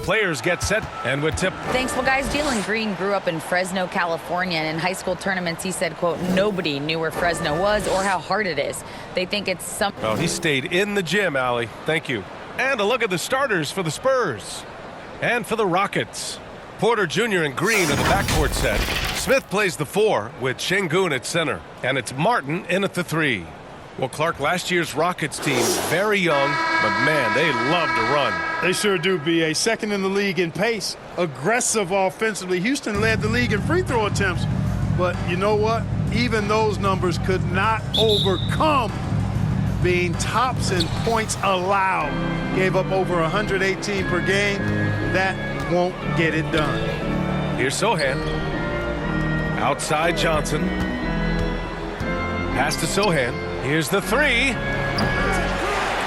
players get set and with tip. Thanks. Well, guys, Jalen Green grew up in Fresno, California, and in high school tournaments, he said, quote, nobody knew where Fresno was or how hard it is. They think it's some... Well, he stayed in the gym, Allie. Thank you. And a look at the starters for the Spurs. And for the Rockets. Porter Jr. and Green in the backcourt set. Smith plays the 4 with Şengün at center. And it's Martin in at the 3. Well, Clark, last year's Rockets team, very young, but man, they love to run. They sure do, B.A. Second in the league in pace, aggressive offensively. Houston led the league in free throw attempts. But you know what? Even those numbers could not overcome being tops in points allowed. Gave up over 118 per game. That won't get it done. Here's Sohan. Outside Johnson. Pass to Sohan. Here's the 3.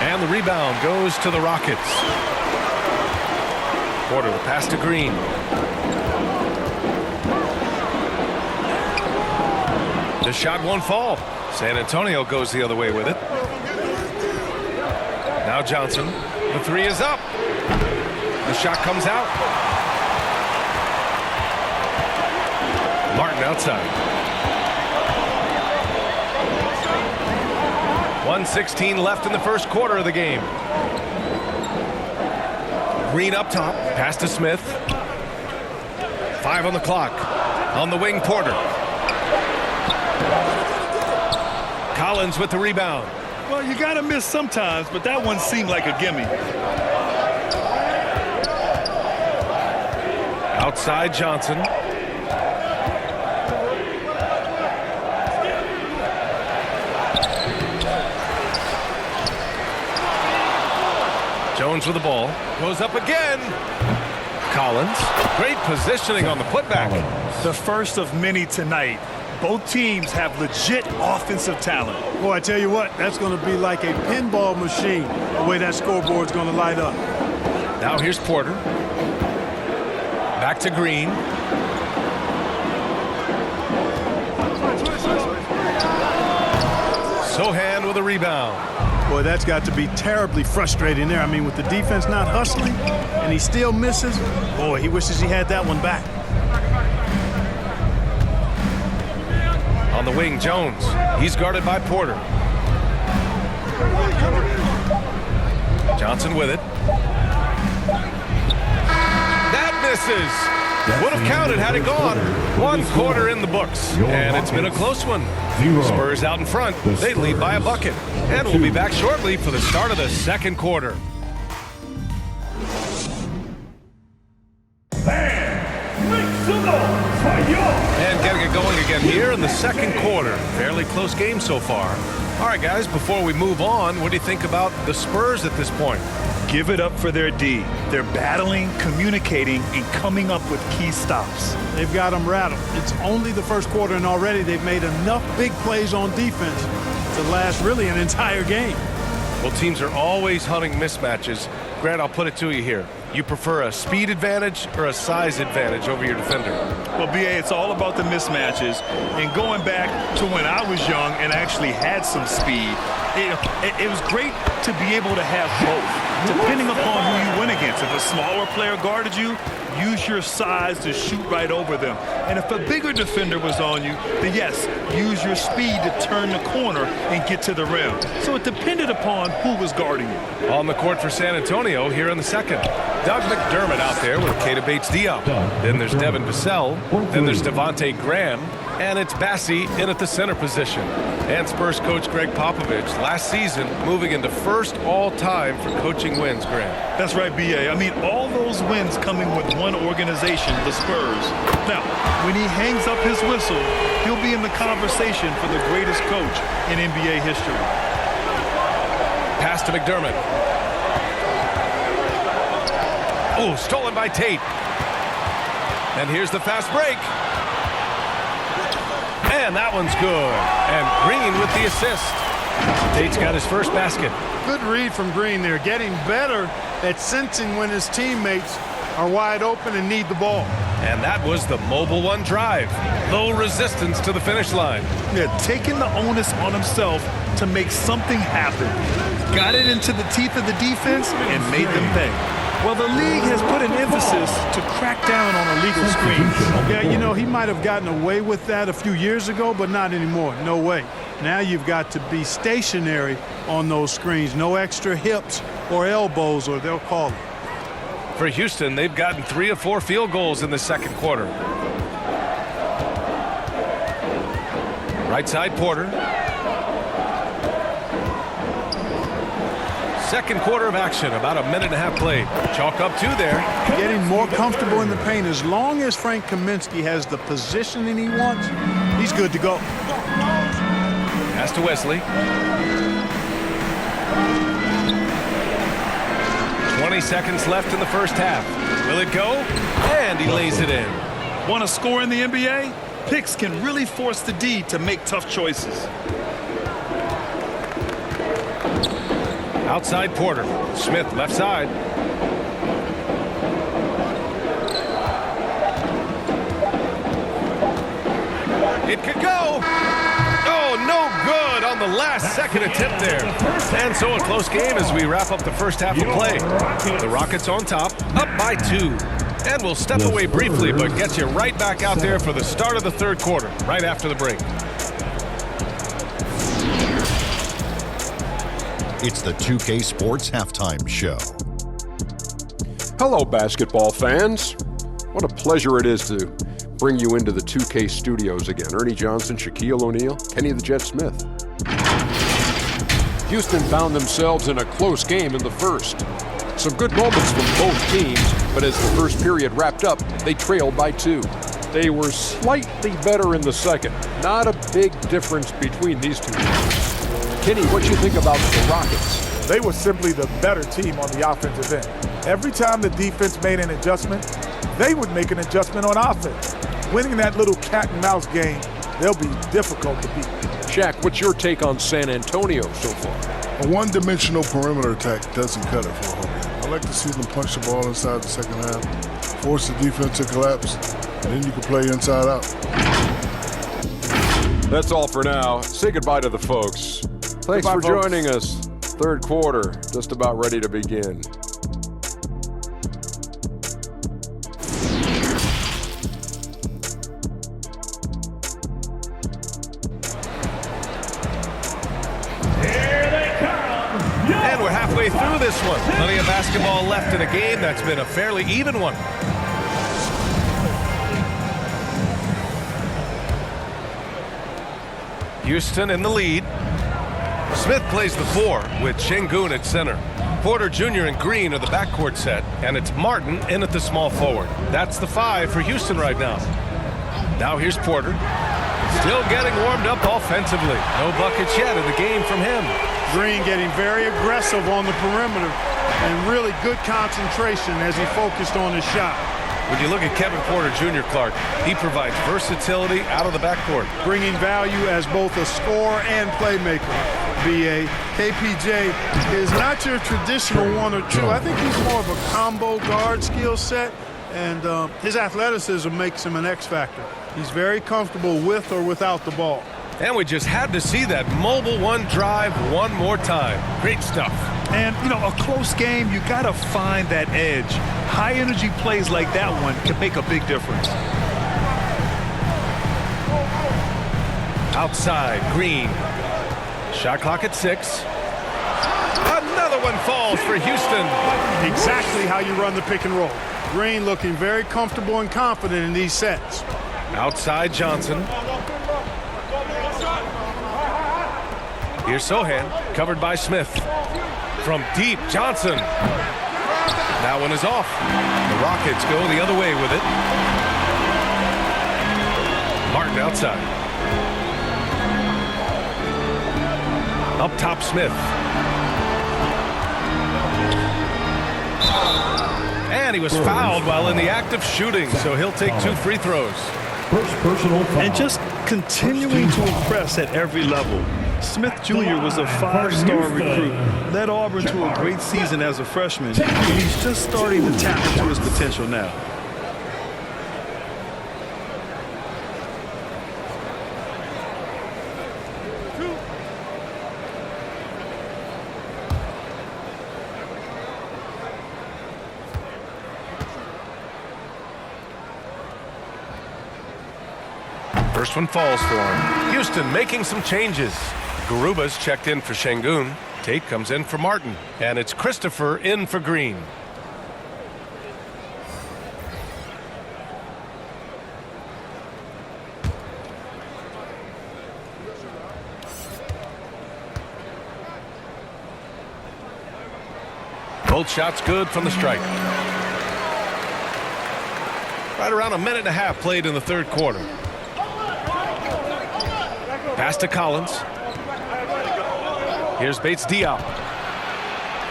And the rebound goes to the Rockets. Porter, the pass to Green. The shot won't fall. San Antonio goes the other way with it. Now Johnson. The 3 is up. The shot comes out. Martin outside. 1:16 left in the first quarter of the game. Green up top. Pass to Smith. 5 on the clock. On the wing, Porter. Collins with the rebound. Well, you got to miss sometimes, but that one seemed like a gimme. Outside Johnson. Jones with the ball. Goes up again. Collins. Great positioning on the putback. The first of many tonight. Both teams have legit offensive talent. Boy, I tell you what, that's going to be like a pinball machine, the way that scoreboard's going to light up. Now here's Porter. Back to Green. Sohan with a rebound. Boy, that's got to be terribly frustrating there. I mean, with the defense not hustling and he still misses, boy, he wishes he had that one back. On the wing, Jones. He's guarded by Porter. Johnson with it. That misses. Would have counted had it gone. 1 quarter in the books. And it's been a close one. Spurs out in front. They lead by a bucket. And we'll be back shortly for the start of the second quarter. And getting it going again here in the second quarter. Fairly close game so far. All right, guys, before we move on, what do you think about the Spurs at this point? Give it up for their D. They're battling, communicating, and coming up with key stops. They've got them rattled. It's only the first quarter, and already they've made enough big plays on defense to last really an entire game. Well, teams are always hunting mismatches. Grant, I'll put it to you here. You prefer a speed advantage or a size advantage over your defender? Well, B.A., it's all about the mismatches. And going back to when I was young and actually had some speed, it was great to be able to have both, depending upon who you went against. If a smaller player guarded you, use your size to shoot right over them. And if a bigger defender was on you, then yes, use your speed to turn the corner and get to the rim. So it depended upon who was guarding you. On the court for San Antonio here in the second. Doug McDermott out there with Keita Bates-Diop. Then there's Devin Vassell. Then there's Devontae Graham. And it's Bassie in at the center position. And Spurs coach Greg Popovich last season moving into first all-time for coaching wins, Graham. That's right, B.A. I mean, all those wins coming with one organization, the Spurs. Now, when he hangs up his whistle, he'll be in the conversation for the greatest coach in NBA history. Pass to McDermott. Oh, stolen by Tate. And here's the fast break. And that one's good. And Green with the assist. Tate's got his first basket. Good read from Green there, getting better at sensing when his teammates are wide open and need the ball. And that was the Mobile One drive. Low resistance to the finish line. Yeah, taking the onus on himself to make something happen. Got it into the teeth of the defense and made them pay. Well, the league has put an emphasis to crack down on illegal screens. Yeah, you know, he might have gotten away with that a few years ago, but not anymore. No way. Now you've got to be stationary on those screens. No extra hips or elbows, or they'll call it. For Houston, they've gotten 3 of 4 field goals in the second quarter. Right side, Porter. Second quarter of action, about a minute and a half played. Chalk up 2 there. Getting more comfortable in the paint. As long as Frank Kaminsky has the positioning he wants, he's good to go. Pass to Wesley. 20 seconds left in the first half. Will it go? And he lays it in. Want to score in the NBA? Picks can really force the D to make tough choices. Outside Porter. Smith left side. It could go. Oh, no good on the last second attempt there. And so a close game as we wrap up the first half of play. The Rockets on top, up by 2. And we'll step away briefly, but get you right back out there for the start of the third quarter, right after the break. It's the 2K Sports Halftime Show. Hello, basketball fans. What a pleasure it is to bring you into the 2K studios again. Ernie Johnson, Shaquille O'Neal, Kenny the Jet Smith. Houston found themselves in a close game in the first. Some good moments from both teams, but as the first period wrapped up, they trailed by 2. They were slightly better in the second. Not a big difference between these two teams. Kenny, what do you think about the Rockets? They were simply the better team on the offensive end. Every time the defense made an adjustment, they would make an adjustment on offense. Winning that little cat and mouse game, they'll be difficult to beat. Shaq, what's your take on San Antonio so far? A one-dimensional perimeter attack doesn't cut it for a whole game. I like to see them punch the ball inside the second half, force the defense to collapse, and then you can play inside out. That's all for now. Say goodbye to the folks. Thanks Goodbye, for folks. joining us. Third quarter, just about ready to begin. And we're halfway through this one. Plenty of basketball left in a game that's been a fairly even one. Houston in the lead. Smith plays the 4 with Şengün at center. Porter Jr. and Green are the backcourt set, and it's Martin in at the small forward. That's the 5 for Houston right now. Now here's Porter. Still getting warmed up offensively. No buckets yet in the game from him. Green getting very aggressive on the perimeter and really good concentration as he focused on his shot. When you look at Kevin Porter Jr., Clark, he provides versatility out of the backcourt. Bringing value as both a scorer and playmaker. BA. KPJ is not your traditional 1 or 2. I think he's more of a combo guard skill set, and his athleticism makes him an X factor. He's very comfortable with or without the ball. And we just had to see that mobile 1 drive one more time. Great stuff. And, you know, a close game, you got to find that edge. High-energy plays like that one can make a big difference. Outside, Green. Shot clock at 6. Another one falls for Houston. Exactly how you run the pick and roll. Green looking very comfortable and confident in these sets. Outside, Johnson. Here's Sohan, covered by Smith. From deep, Johnson. That one is off. The Rockets go the other way with it. Martin outside. Up top, Smith. And he was fouled while in the act of shooting, so he'll take 2 free throws. First personal foul. And just continuing to impress at every level. Smith Jr. was a 5-star recruit, led Auburn to a great season as a freshman, and he's just starting to tap into his potential now. First one falls for him. Houston making some changes. Garuba's checked in for Şengün. Tate comes in for Martin. And it's Christopher in for Green. Both shots good from the stripe. Right around a minute and a half played in the third quarter. Pass to Collins. Here's Bates Diop.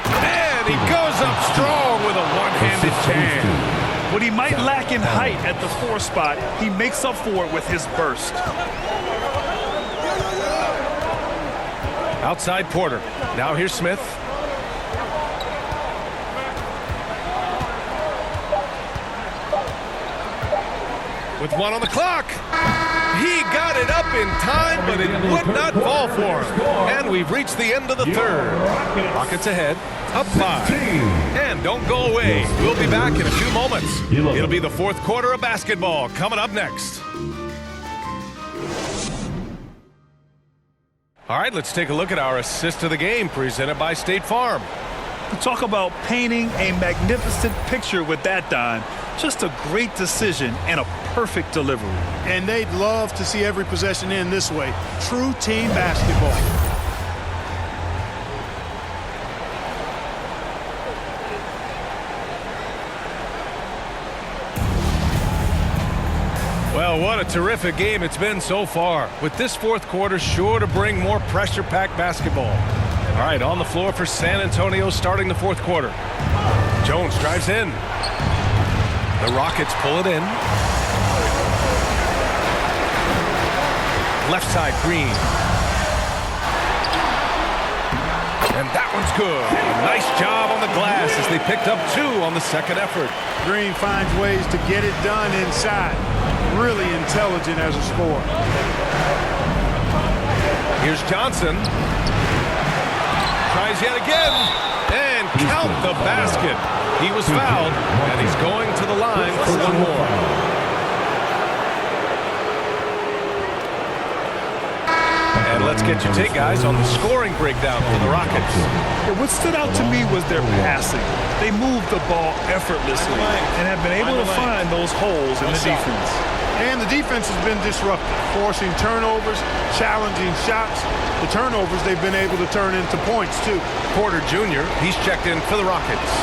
And he goes up strong with a one-handed jam. What he might lack in height at the 4 spot, he makes up for it with his burst. Outside Porter. Now here's Smith. With 1 on the clock. He got it up in time, but it would not fall for him. And we've reached the end of the third. Rockets ahead, up 5. And don't go away. We'll be back in a few moments. It'll be the fourth quarter of basketball coming up next. All right, let's take a look at our assist of the game presented by State Farm. Talk about painting a magnificent picture with that, Don. Just a great decision and a perfect delivery. And they'd love to see every possession end this way. True team basketball. Well, what a terrific game it's been so far. With this fourth quarter sure to bring more pressure-packed basketball. All right, on the floor for San Antonio starting the fourth quarter. Jones drives in. The Rockets pull it in. Left side, Green. And that one's good. A nice job on the glass as they picked up 2 on the second effort. Green finds ways to get it done inside. Really intelligent as a scorer. Here's Johnson. Tries yet again. And count the basket. He was fouled, and he's going to the line for 1 more. And let's get your take, guys, on the scoring breakdown for the Rockets. What stood out to me was their passing. They moved the ball effortlessly and have been able to find those holes in the defense. And the defense has been disruptive, forcing turnovers, challenging shots. The turnovers they've been able to turn into points, too. Porter Jr., he's checked in for the Rockets.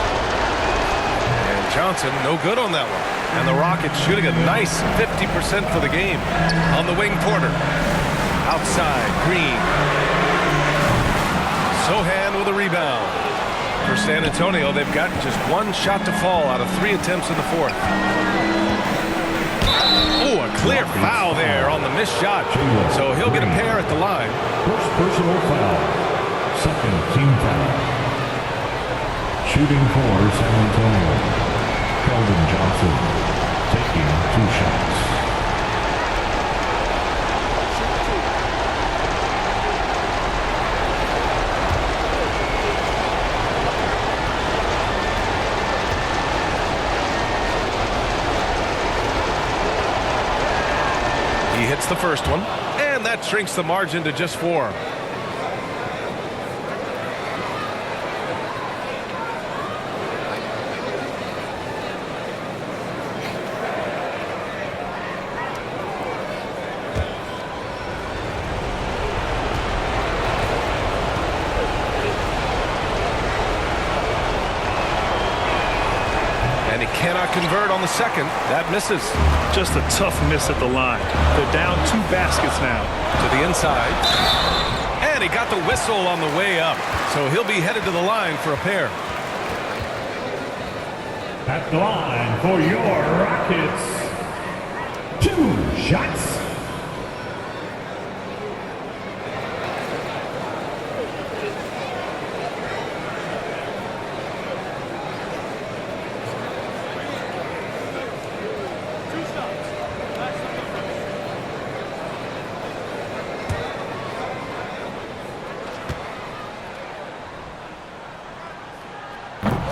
And Johnson, no good on that one. And the Rockets shooting a nice 50% for the game. On the wing, Porter. Outside, Green. Sohan with a rebound. For San Antonio, they've got just 1 shot to fall out of 3 attempts in the fourth. Oh, a clear foul there on the missed shot. So he'll get a pair at the line. First personal foul. Second team foul. Shooting for San Antonio. Keldon Johnson taking 2 shots. He hits the first one, and that shrinks the margin to just 4. And he cannot convert on the second. That misses. Just a tough miss at the line. They're down 2 baskets now. To the inside. And he got the whistle on the way up. So he'll be headed to the line for a pair. At the line for your Rockets. 2 shots.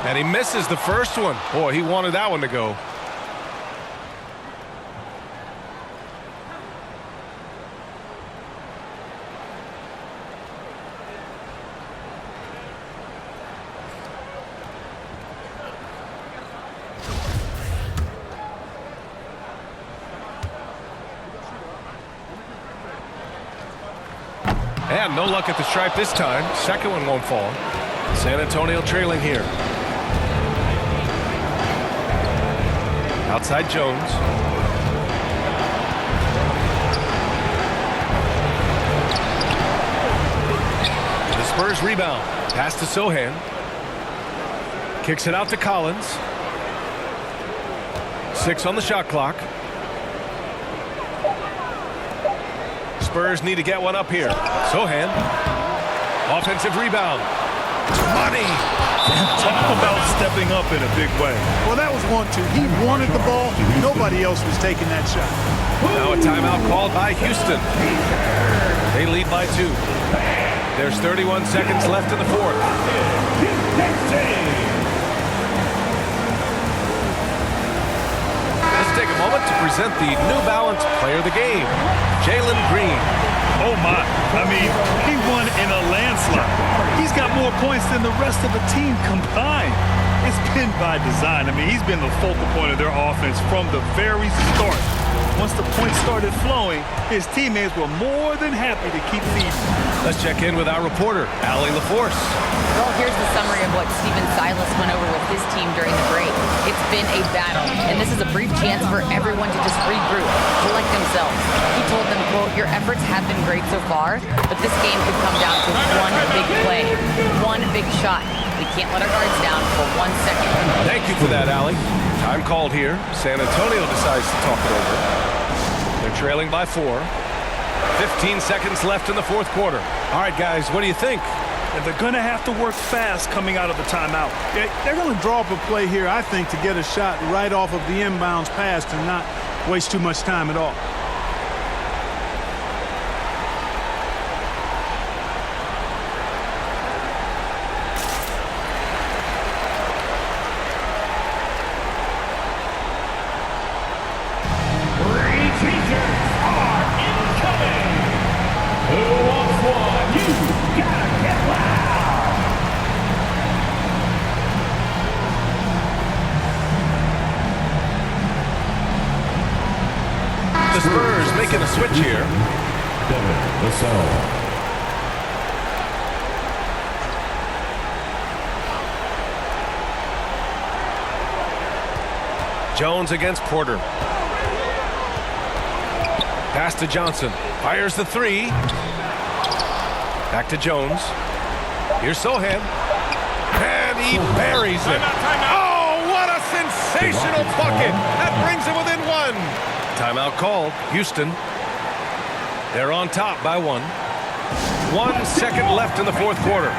And he misses the first one. Boy, he wanted that one to go. And no luck at the stripe this time. Second one won't fall. San Antonio trailing here. Outside Jones. The Spurs rebound. Pass to Sohan. Kicks it out to Collins. 6 on the shot clock. Spurs need to get one up here. Sohan. Offensive rebound. Money. Talk about stepping up in a big way. Well, that was 1-2. He wanted the ball. Nobody else was taking that shot. Now a timeout called by Houston. They lead by 2. There's 31 seconds left in the fourth. Let's take a moment to present the New Balance Player of the Game, Jalen Green. Oh my, I mean, he won in a landslide. He's got more points than the rest of the team combined. It's been by design. I mean, he's been the focal point of their offense from the very start. Once the points started flowing, his teammates were more than happy to keep feeding. Let's check in with our reporter, Allie LaForce. Well, here's the summary of what Steven Silas went over with his team during the break. It's been a battle, and this is a brief chance for everyone to just regroup, collect themselves. He told them, quote, "Your efforts have been great so far, but this game could come down to one big play, one big shot. We can't let our guards down for 1 second." Thank you for that, Allie. Time called here. San Antonio decides to talk it over. They're trailing by 4. 15 seconds left in the fourth quarter. All right, guys, what do you think? And they're going to have to work fast coming out of the timeout. They're going to draw up a play here, I think, to get a shot right off of the inbounds pass and not waste too much time at all. The Spurs making a switch here. Jones against Porter. Pass to Johnson. Fires the 3. Back to Jones. Here's Sohan. And he buries it. Oh, what a sensational bucket. That brings it within 1. Timeout called. Houston. They're on top by 1. 1 second left in the fourth quarter.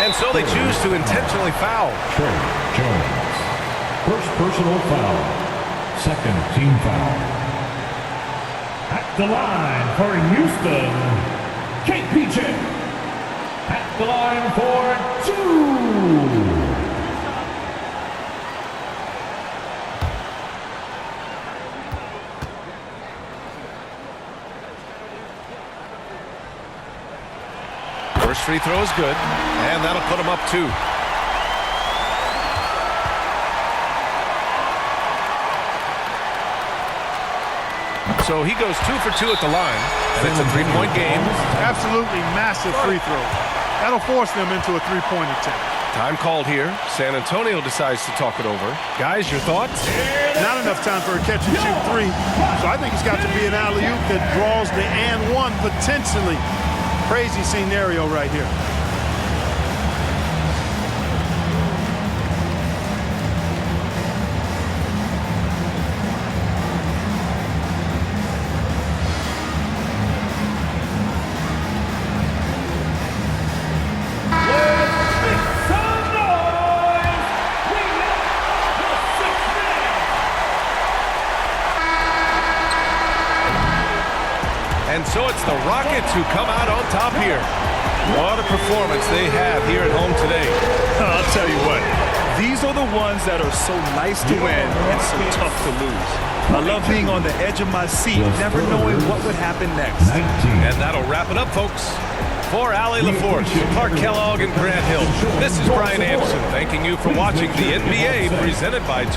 And so they choose to intentionally foul. Trey Jones. First personal foul. Second team foul. At the line for Houston, KPJ. At the line for 2. First free throw is good, and that'll put him up 2. So he goes 2 for 2 at the line, and it's a 3-point game. Absolutely massive free throw. That'll force them into a 3-point attempt. Time called here. San Antonio decides to talk it over. Guys, your thoughts? Not enough time for a catch-and-shoot 3, so I think it's got to be an alley-oop that draws the and 1 potentially. Crazy scenario right here. And so it's the Rockets who come out on top here. What a performance they have here at home today. I'll tell you what, these are the ones that are so nice to win and so tough to lose. I love being on the edge of my seat, never knowing what would happen next. 19. And that'll wrap it up, folks. For Allie LaForce, Clark Kellogg, and Grant Hill, this is Brian Anderson thanking you for watching the NBA presented by 2